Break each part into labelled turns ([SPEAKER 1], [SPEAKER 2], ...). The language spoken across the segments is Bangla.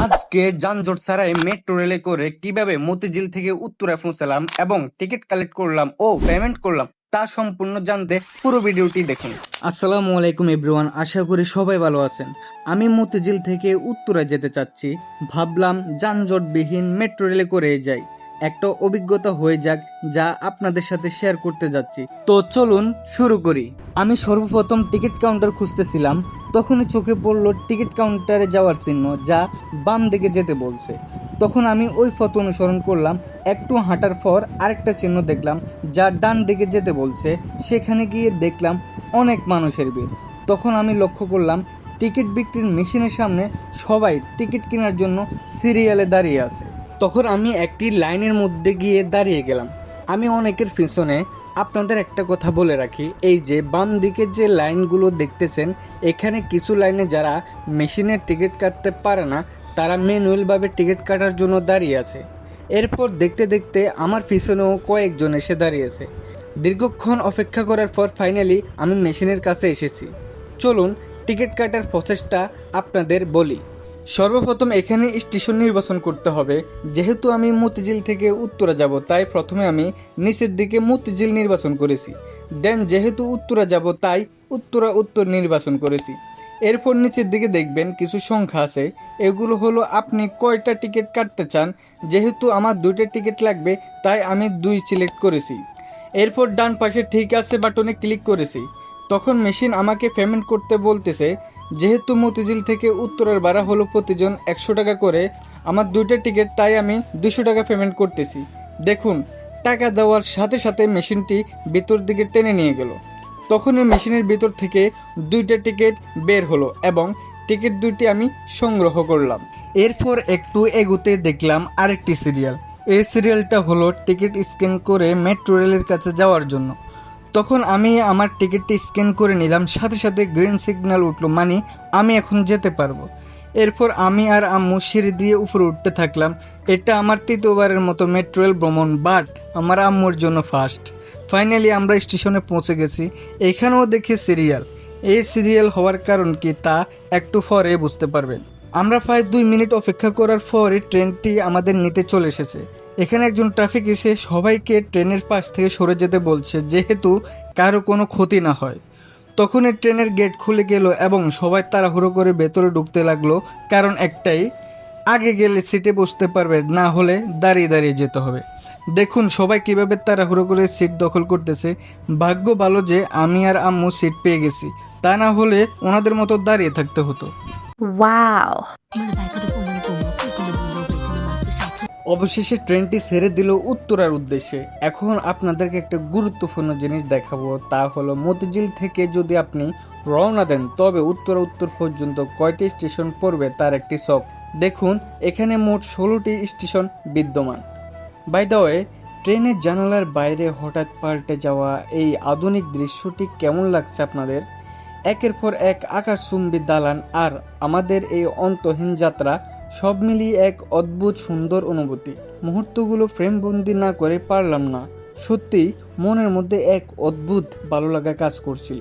[SPEAKER 1] আজকে যানজট ছাড়াই মেট্রো রেলে করে কিভাবে মতিঝিল থেকে উত্তরায় পৌঁছালাম এবং টিকিট কালেক্ট করলাম ও পেমেন্ট করলাম তা সম্পূর্ণ জানতে পুরো ভিডিওটি দেখুন। আসসালামু আলাইকুম এভরিওয়ান, আশা করি সবাই ভালো আছেন। আমি মতিঝিল থেকে উত্তরায় যেতে চাচ্ছি, ভাবলাম যানজটবিহীন মেট্রো রেলে করে যাই, একটা অভিজ্ঞতা হয়ে যাক যা আপনাদের সাথে শেয়ার করতে যাচ্ছি। তো চলুন শুরু করি। আমি সর্বপ্রথম টিকিট কাউন্টার খুঁজতেছিলাম, তখনই চোখে পড়লো টিকিট কাউন্টারে যাওয়ার চিহ্ন যা বাম দিকে যেতে বলছে। তখন আমি ওই পথ অনুসরণ করলাম, একটু হাঁটার পর আরেকটা চিহ্ন দেখলাম যা ডান দিকে যেতে বলছে। সেখানে গিয়ে দেখলাম অনেক মানুষের ভিড়। তখন আমি লক্ষ্য করলাম টিকিট বিক্রির মেশিনের সামনে সবাই টিকিট কেনার জন্য সিরিয়ালে দাঁড়িয়ে আছে। তখন আমি একটি লাইনের মধ্যে গিয়ে দাঁড়িয়ে গেলাম। আমি অনেকের পিছনে। আপনাদের একটা কথা বলে রাখি, এই যে বাম দিকে যে লাইনগুলো দেখতেছেন, এখানে কিছু লাইনে যারা মেশিনের টিকিট কাটতে পারে না তারা ম্যানুয়ালভাবে টিকিট কাটার জন্য দাঁড়িয়ে আছে। এরপর দেখতে দেখতে আমার পিছনেও কয়েকজন এসে দাঁড়িয়েছে। দীর্ঘক্ষণ অপেক্ষা করার পর ফাইনালি আমি মেশিনের কাছে এসেছি। চলুন টিকিট কাটার প্রসেসটা আপনাদের বলি। সর্বপ্রথম এখানে স্টেশন নির্বাচন করতে হবে। যেহেতু আমি মতিঝিল থেকে উত্তরা যাব, তাই প্রথমে আমি নিচের দিকে মতিঝিল নির্বাচন করেছি। দেন যেহেতু উত্তরা যাব তাই উত্তরা উত্তর নির্বাচন করেছি। এরপর নিচের দিকে দেখবেন কিছু সংখ্যা আছে, এগুলো হলো আপনি কয়টা টিকিট কাটতে চান। যেহেতু আমার 2টা টিকিট লাগবে তাই আমি 2 সিলেক্ট করেছি। এরপর ডান পাশে ঠিক আছে বাটনে ক্লিক করেছি। তখন মেশিন আমাকে পেমেন্ট করতে বলতেছে। যেহেতু মতিঝিল থেকে উত্তরার ভাড়া হলো প্রতিজন 100 টাকা করে, আমার 2টা টিকিট, তাই আমি 200 টাকা পেমেন্ট করতেছি। দেখুন টাকা দেওয়ার সাথে সাথে মেশিনটি ভিতর দিকে টেনে নিয়ে গেল। তখনই মেশিনের ভিতর থেকে 2টা টিকিট বের হলো এবং টিকিট 2টি আমি সংগ্রহ করলাম। এরপর একটু এগুতে দেখলাম আরেকটি সিরিয়াল। এই সিরিয়ালটা হলো টিকিট স্ক্যান করে মেট্রো রেলের কাছে যাওয়ার জন্য। তখন আমি আমার টিকিটটি স্ক্যান করে নিলাম, সাথে সাথে গ্রিন সিগন্যাল উঠলো, মানে আমি এখন যেতে পারবো। এরপর আমি আর আম্মু সিঁড়ি দিয়ে উপরে উঠতে থাকলাম। এটা আমার 3য়বারের মতো মেট্রো রেল ভ্রমণ, বাট আমার আম্মুর জন্য ফার্স্ট। ফাইনালি আমরা স্টেশনে পৌঁছে গেছি। এখানেও দেখি সিরিয়াল। এই সিরিয়াল হওয়ার কারণ কি তা একটু পরে বুঝতে পারবেন। আমরা প্রায় 2 মিনিট অপেক্ষা করার পরই ট্রেনটি আমাদের নিতে চলে এসেছে। এখানে একজন ট্রাফিক এসে সবাইকে ট্রেনের পাশ থেকে সরে যেতে বলছে, যেহেতু কারো কোনো ক্ষতি না হয়। তখনই ট্রেনের গেট খুলে গেল এবং সবাই তাড়াহুড়ো করে ভেতরে ঢুকতে লাগলো। কারণ একটাই, আগে গেলে সিটে বসতে পারবে, না হলে দাঁড়িয়ে দাঁড়িয়ে যেতে হবে। দেখুন সবাই কিভাবে তাড়াহুড়ো করে সিট দখল করতেছে। ভাগ্য ভালো যে আমি আর আম্মু সিট পেয়ে গেছি, তা না হলে ওনাদের মতো দাঁড়িয়ে থাকতে হতো।
[SPEAKER 2] Wow.
[SPEAKER 1] অবশেষে ট্রেনটি ছেড়ে দিল উত্তরার উদ্দেশ্যে। এখন আপনাদেরকে একটা গুরুত্বপূর্ণ জিনিস দেখাবো, তা হলো মতিঝিল থেকে যদি আপনি রওনা দেন তবে উত্তরা উত্তর পর্যন্ত কয়টি স্টেশন পড়বে তার একটি ছক। দেখুন এখানে মোট 16টি স্টেশন বিদ্যমান। বাই দ্য ওয়ে, ট্রেনের জানালার বাইরে হঠাৎ পাল্টে যাওয়া এই আধুনিক দৃশ্যটি কেমন লাগছে আপনাদের? একের পর এক আকাশচুম্বী দালান আর আমাদের এই অন্তহীন যাত্রা, সব মিলিয়ে এক অদ্ভুত সুন্দর অনুভূতি। মুহূর্তগুলো ফ্রেমবন্দি না করে পারলাম না। সত্যি মনের মধ্যে এক অদ্ভুত ভালো লাগা কাজ করছিল।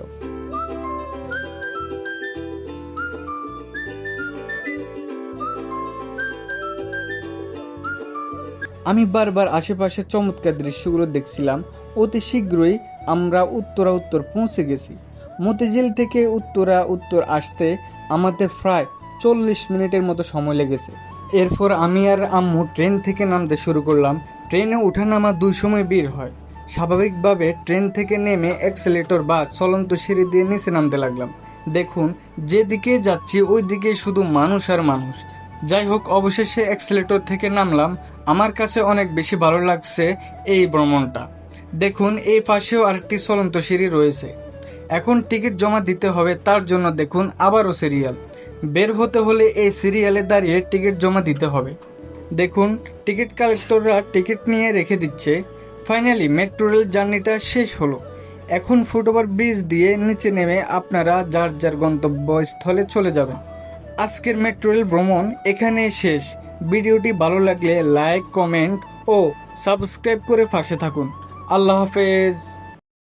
[SPEAKER 1] আমি বারবার আশেপাশে চমৎকার দৃশ্যগুলো দেখছিলাম। অতি শীঘ্রই আমরা উত্তরা উত্তর পৌঁছে গেছি। মতিঝিল থেকে উত্তরা উত্তর আসতে আমাদের প্রায় 40 মিনিটের মতো সময় লেগেছে। এরপর আমি আর আম্মু ট্রেন থেকে নামতে শুরু করলাম। ট্রেনে ওঠানামা 2 সময় বের হয়। স্বাভাবিকভাবে ট্রেন থেকে নেমে অ্যাক্সেলেটর বা চলন্ত সিঁড়ি দিয়ে নিচে নামতে লাগলাম। দেখুন যেদিকে যাচ্ছি ওই দিকে শুধু মানুষ আর মানুষ। যাই হোক, অবশেষে অ্যাক্সেলেটর থেকে নামলাম। আমার কাছে অনেক বেশি ভালো লাগছে এই ভ্রমণটা। দেখুন এই পাশেও আরেকটি চলন্ত সিঁড়ি রয়েছে। এখন টিকিট জমা দিতে হবে, তার জন্য দেখুন আবারও সিরিয়াল। বের হতে হলে এই সিরিয়ালে দাঁড়িয়ে টিকিট জমা দিতে হবে। দেখুন টিকিট কালেক্টররা টিকিট নিয়ে রেখে দিচ্ছে। ফাইনালি মেট্রো রেল জার্নিটা শেষ হলো। এখন ফুটওভার ব্রিজ দিয়ে নিচে নেমে আপনারা যার যার গন্তব্যস্থলে চলে যাবেন। আজকের মেট্রো রেল ভ্রমণ এখানেই শেষ। ভিডিওটি ভালো লাগলে লাইক, কমেন্ট ও সাবস্ক্রাইব করে পাশে থাকুন। আল্লাহ হাফেজ।